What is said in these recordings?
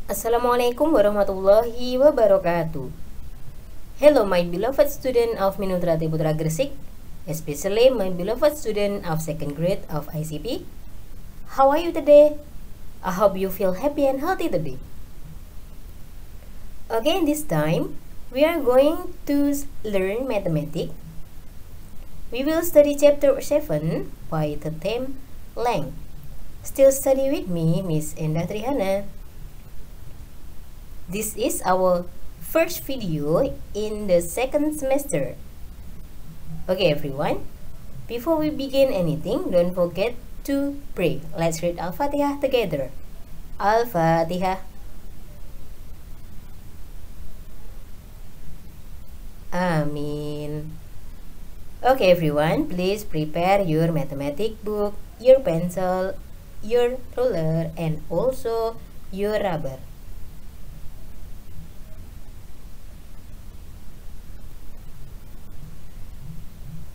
Assalamualaikum warahmatullahi wabarakatuh. Hello my beloved student of Minutrati Putra Gresik, especially my beloved student of second grade of ICP. How are you today? I hope you feel happy and healthy today. Again this time, we are going to learn mathematics. We will study chapter 7 by the theme length. Still study with me, Miss Endah Trihana. This is our first video in the second semester. Okay everyone, before we begin anything, don't forget to pray. Let's read Al-Fatihah together. Al-Fatihah. Amin. Okay everyone, please prepare your mathematics book, your pencil, your ruler, and also your rubber.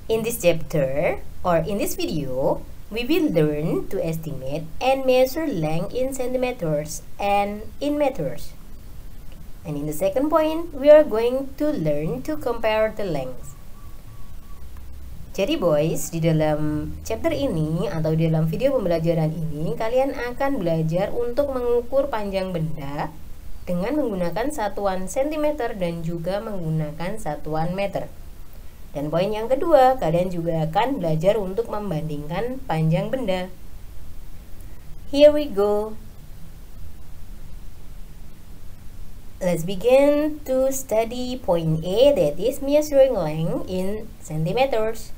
In this chapter or in this video, we will learn to estimate and measure length in centimeters and in meters. And in the second point, we are going to learn to compare the lengths. Jadi boys, di dalam chapter ini atau di dalam video pembelajaran ini, kalian akan belajar untuk mengukur panjang benda dengan menggunakan satuan sentimeter dan juga menggunakan satuan meter. Dan poin yang kedua, kalian juga akan belajar untuk membandingkan panjang benda. Here we go. Let's begin to study point A, that is measuring length in centimeters.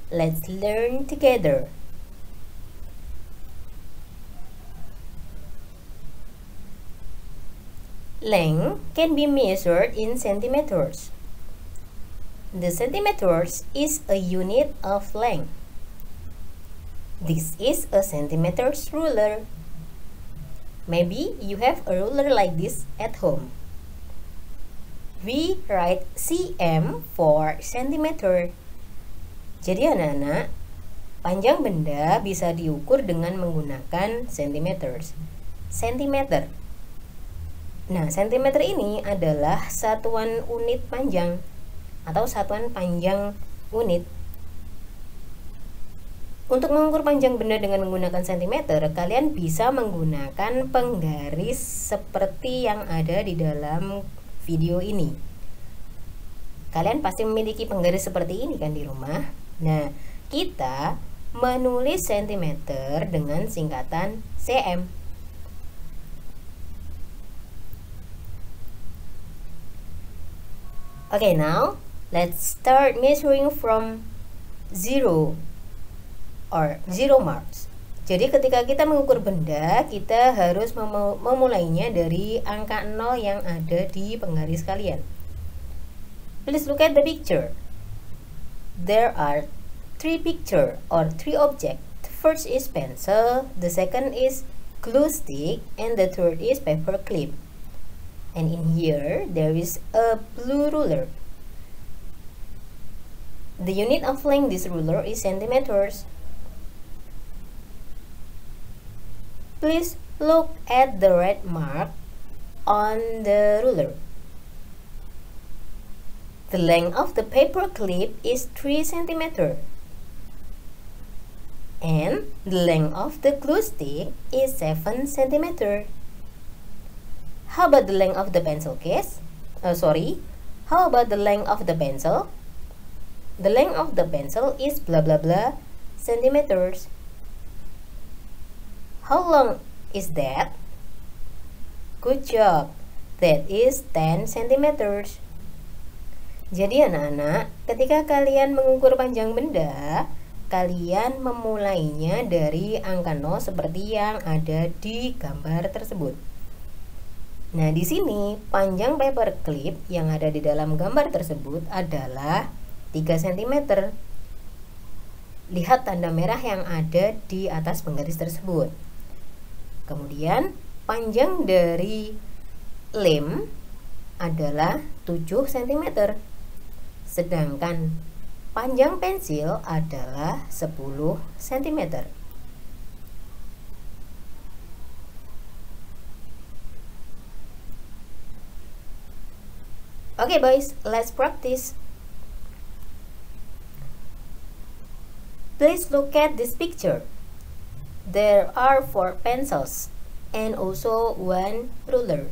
Let's learn together. Length can be measured in centimeters. The centimeters is a unit of length. This is a centimeters ruler. Maybe you have a ruler like this at home. We write cm for centimeter. Jadi anak-anak, panjang benda bisa diukur dengan menggunakan centimeters. Sentimeter. Nah, sentimeter ini adalah satuan unit panjang atau satuan panjang unit. Untuk mengukur panjang benda dengan menggunakan sentimeter, kalian bisa menggunakan penggaris seperti yang ada di dalam video ini. Kalian pasti memiliki penggaris seperti ini kan di rumah. Nah, kita menulis sentimeter dengan singkatan cm. Okay, now let's start measuring from 0 or 0 marks. Jadi ketika kita mengukur benda, kita harus memulainya dari angka 0 yang ada di penggaris kalian. Please look at the picture. There are 3 pictures or 3 objects. The first is pencil, the second is glue stick, and the third is paper clip. And in here, there is a blue ruler. The unit of length this ruler is centimeters. Please look at the red mark on the ruler. The length of the paper clip is 3 cm. And the length of the glue stick is 7 cm. How about the length of the pencil case? How about the length of the pencil? The length of the pencil is blah blah blah centimeters. How long is that? Good job. That is 10 centimeters. Jadi anak-anak, ketika kalian mengukur panjang benda, kalian memulainya dari angka 0 seperti yang ada di gambar tersebut. Nah, di sini panjang paper clip yang ada di dalam gambar tersebut adalah 3 cm. Lihat tanda merah yang ada di atas penggaris tersebut. Kemudian panjang dari lem adalah 7 cm. Sedangkan panjang pensil adalah 10 cm. Okay boys, let's practice. Please look at this picture. There are 4 pencils and also 1 ruler.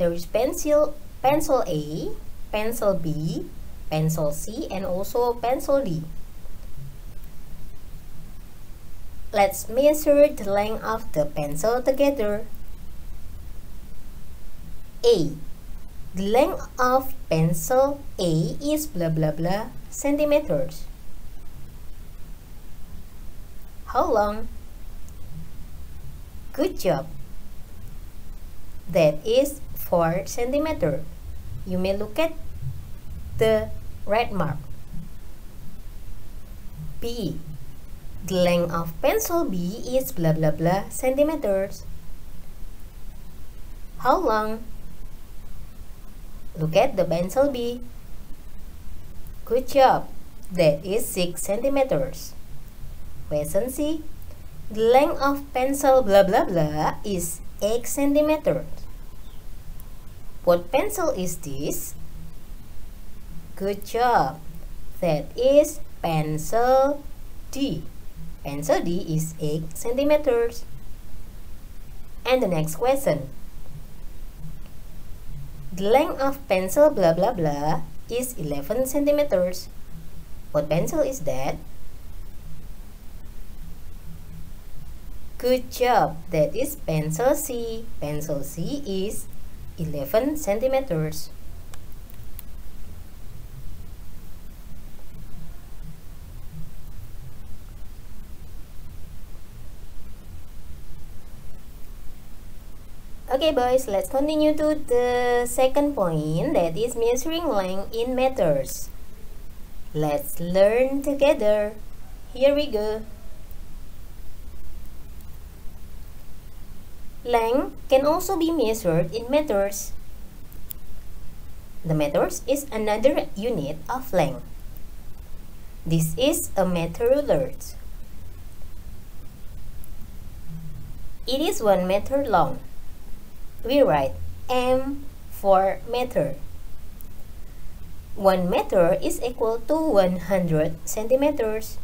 There is pencil A, pencil B, pencil C, and also pencil D. Let's measure the length of the pencil together. A. The length of pencil A is blah blah blah centimeters. How long? Good job. That is 4 centimeters. You may look at the red mark. B. The length of pencil B is blah blah blah centimeters. How long? Look at the pencil B. Good job. That is 6 centimeters. Question C. The length of pencil blah blah blah is 8 centimeters. What pencil is this? Good job. That is pencil D. Pencil D is 8 centimeters. And the next question. The length of pencil blah blah blah is 11 centimeters. What pencil is that? Good job. That is pencil C. Pencil C is 11 centimeters. Okay boys, let's continue to the second point, that is measuring length in meters. Let's learn together. Here we go. Length can also be measured in meters. The meters is another unit of length. This is a meter ruler. It is 1 meter long. We write M for meter. 1 meter is equal to 100 centimeters.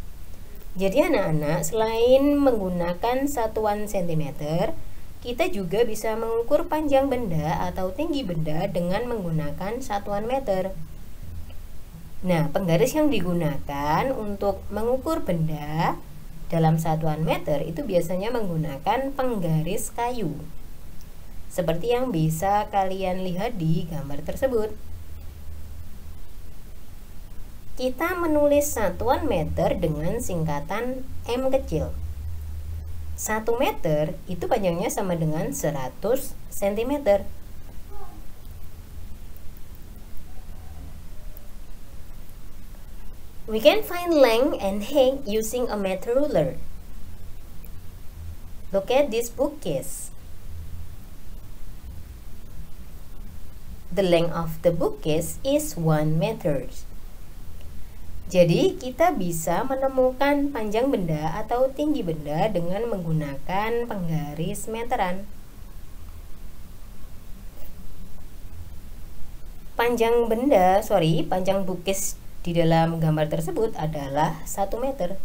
Jadi anak-anak, selain menggunakan satuan sentimeter, kita juga bisa mengukur panjang benda atau tinggi benda dengan menggunakan satuan meter. Nah, penggaris yang digunakan untuk mengukur benda dalam satuan meter itu biasanya menggunakan penggaris kayu. Seperti yang bisa kalian lihat di gambar tersebut. Kita menulis satuan meter dengan singkatan M kecil. 1 meter itu panjangnya sama dengan 100 cm. We can find length and height using a meter ruler. Look at this bookcase. The length of the bookcase is 1 meter. Jadi kita bisa menemukan panjang benda atau tinggi benda dengan menggunakan penggaris meteran. Panjang bookcase di dalam gambar tersebut adalah 1 meter.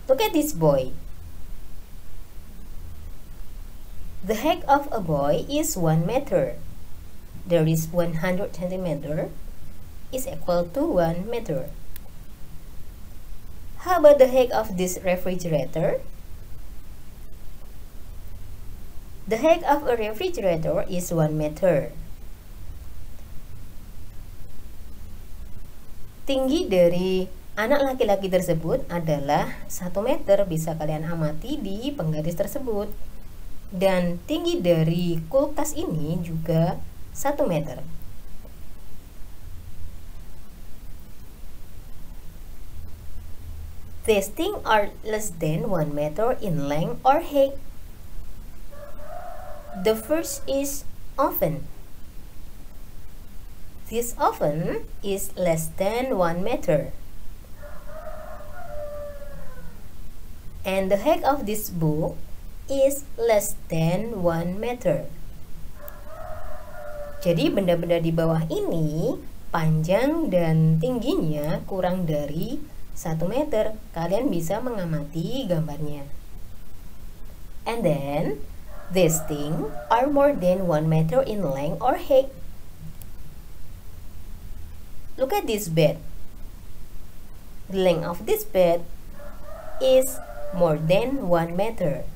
Look at this boy. The height of a boy is 1 meter. There is 100 centimeter is equal to 1 meter. How about the height of this refrigerator? The height of a refrigerator is 1 meter. Tinggi dari anak laki-laki tersebut adalah 1 meter, bisa kalian amati di penggaris tersebut. Dan tinggi dari kulkas ini juga 1 meter. These things are less than 1 meter in length or height. The first is oven. This oven is less than 1 meter. And the height of this book is less than 1 meter. Jadi benda-benda di bawah ini panjang dan tingginya kurang dari 1 meter. Kalian bisa mengamati gambarnya. And then these things are more than 1 meter in length or height. Look at this bed. The length of this bed is more than 1 meter.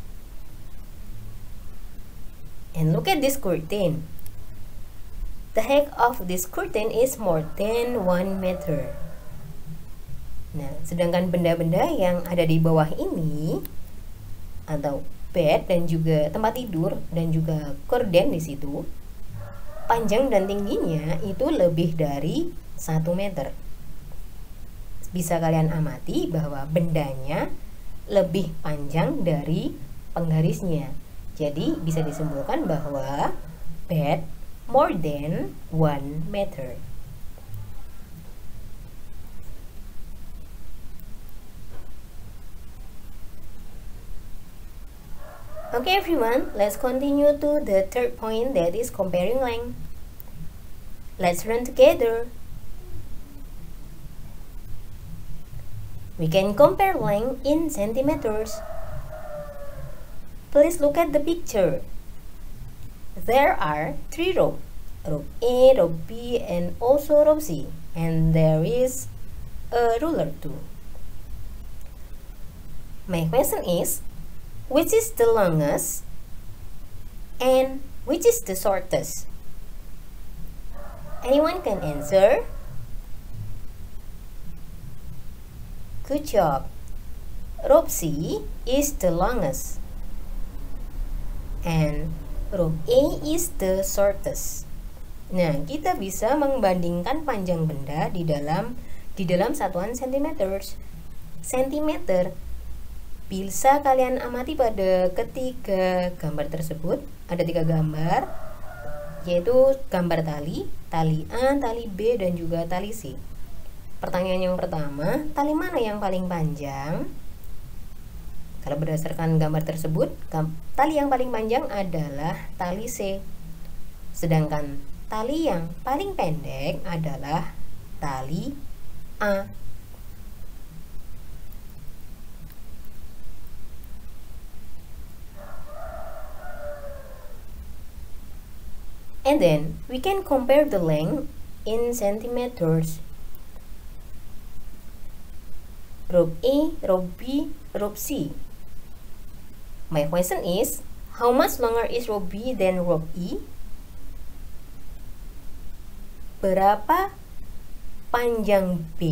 And look at this curtain. The height of this curtain is more than 1 meter. Nah, sedangkan benda-benda yang ada di bawah ini atau bed dan juga tempat tidur dan juga korden di situ, panjang dan tingginya itu lebih dari 1 meter. Bisa kalian amati bahwa bendanya lebih panjang dari penggarisnya. Jadi bisa disimpulkan bahwa bed more than 1 meter. Okay everyone, let's continue to the third point, that is comparing length. Let's learn together. We can compare length in centimeters. Please look at the picture. There are 3 ropes, rope A, rope B, and also rope C, and there is a ruler too. My question is, which is the longest and which is the shortest? Anyone can answer? Good job. Rope C is the longest and rope A is the shortest. Nah, kita bisa membandingkan panjang benda di dalam satuan centimeters. Sentimeter bisa kalian amati pada ketiga gambar tersebut. Ada 3 gambar, yaitu gambar tali A, tali B, dan juga tali C. Pertanyaan yang pertama, tali mana yang paling panjang? Kalau berdasarkan gambar tersebut, tali yang paling panjang adalah tali C. Sedangkan tali yang paling pendek adalah tali A. And then we can compare the length in centimeters. Rope A, rope B, rope C. My question is, how much longer is rope B than rope E? Berapa panjang B?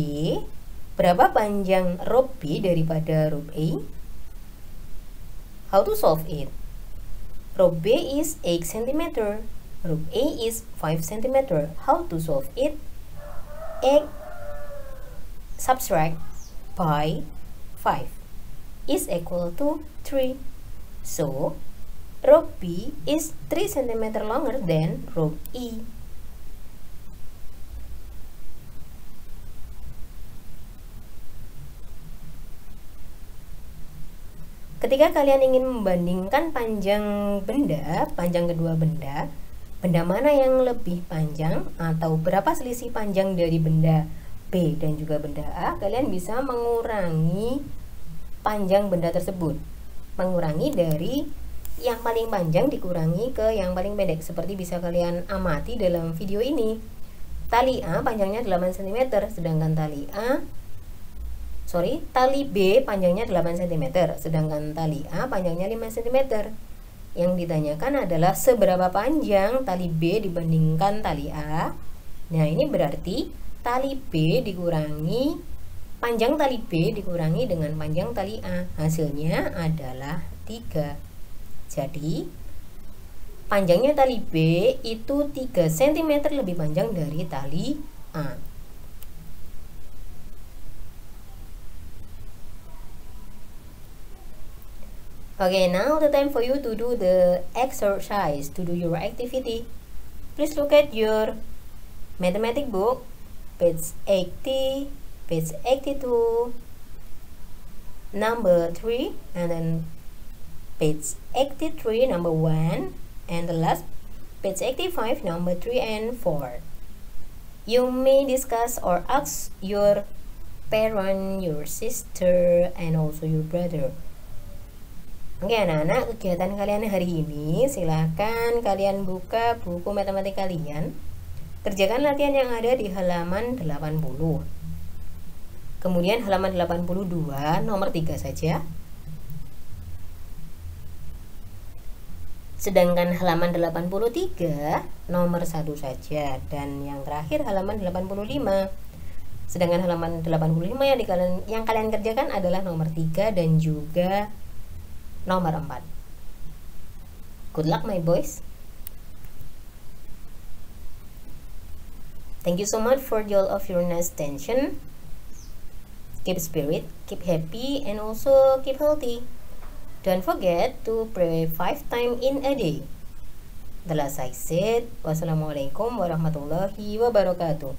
Berapa panjang rope B daripada rope A? How to solve it? Rope B is 8 cm. Rope A is 5 cm. How to solve it? 8 subtract by 5 is equal to 3. So, rope B is 3 cm longer than rope E. Ketika kalian ingin membandingkan panjang kedua benda mana yang lebih panjang atau berapa selisih panjang dari benda B dan juga benda A, kalian bisa mengurangi panjang benda tersebut. Mengurangi dari yang paling panjang dikurangi ke yang paling pendek, seperti bisa kalian amati dalam video ini. Tali A panjangnya 8 cm, sedangkan tali B panjangnya 8 cm, sedangkan tali A panjangnya 5 cm. Yang ditanyakan adalah seberapa panjang tali B dibandingkan tali A. Nah, ini berarti panjang tali B dikurangi dengan panjang tali A. Hasilnya adalah 3. Jadi, panjangnya tali B itu 3 cm lebih panjang dari tali A. Okay, now the time for you to do the exercise, to do your activity. Please look at your mathematics book, page 80, page 82, number 3, and then page 83, number 1, and the last Page 85, number 3 and 4. You may discuss or ask your parent, your sister, and also your brother. Oke anak-anak, kegiatan kalian hari ini silahkan kalian buka buku matematika kalian. Kerjakan latihan yang ada di halaman 80. Kemudian halaman 82 nomor 3 saja. Sedangkan halaman 83 nomor 1 saja. Dan yang terakhir halaman 85. Sedangkan halaman 85 yang kalian kerjakan adalah nomor 3 dan juga nomor 4. Good luck my boys. Thank you so much for all of your nice attention. Keep spirit, keep happy, and also keep healthy. Don't forget to pray 5 times in a day. The last I said, wassalamualaikum warahmatullahi wabarakatuh.